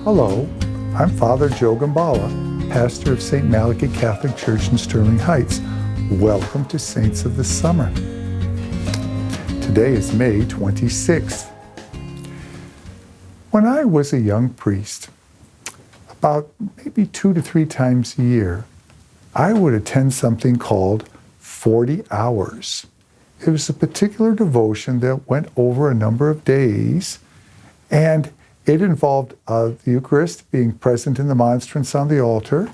Hello, I'm Father Joe Gambala, pastor of St. Malachy Catholic Church in Sterling Heights. Welcome to Saints of the Summer. Today is May 26th. When I was a young priest, about maybe 2 to 3 times a year, I would attend something called 40 Hours. It was a particular devotion that went over a number of days, and it involved the Eucharist, being present in the monstrance on the altar,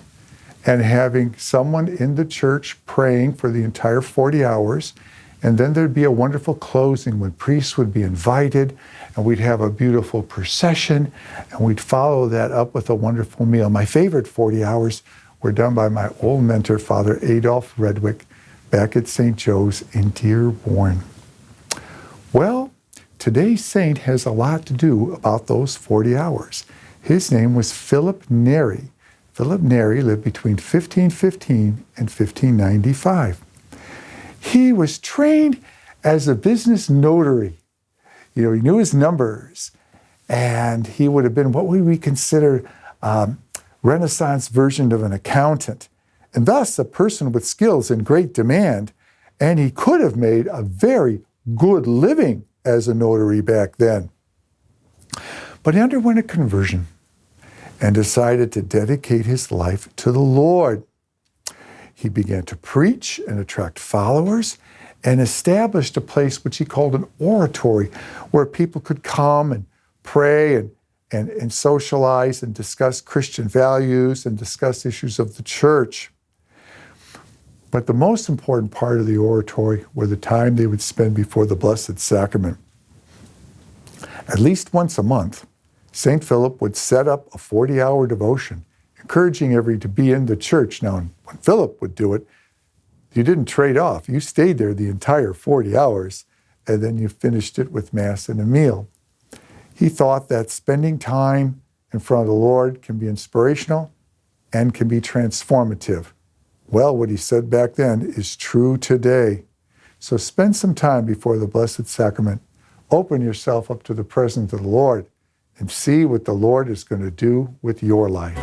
and having someone in the church praying for the entire 40 hours. And then there'd be a wonderful closing when priests would be invited, and we'd have a beautiful procession, and we'd follow that up with a wonderful meal. My favorite 40 hours were done by my old mentor, Father Adolf Redwick, back at St. Joe's in Dearborn. Well, today's saint has a lot to do about those 40 hours. His name was Phillip Neri. Phillip Neri lived between 1515 and 1595. He was trained as a business notary. He knew his numbers, and he would have been what we consider Renaissance version of an accountant, and thus a person with skills in great demand, and he could have made a very good living as a notary back then. But he underwent a conversion and decided to dedicate his life to the Lord. He began to preach and attract followers and established a place which he called an oratory, where people could come and pray and socialize and discuss Christian values and discuss issues of the church. But the most important part of the oratory were the time they would spend before the Blessed Sacrament. At least once a month, St. Philip would set up a 40-hour devotion, encouraging everybody to be in the church. Now, when Philip would do it, you didn't trade off. You stayed there the entire 40 hours, and then you finished it with Mass and a meal. He thought that spending time in front of the Lord can be inspirational and can be transformative. Well, what he said back then is true today. So spend some time before the Blessed Sacrament. Open yourself up to the presence of the Lord and see what the Lord is going to do with your life.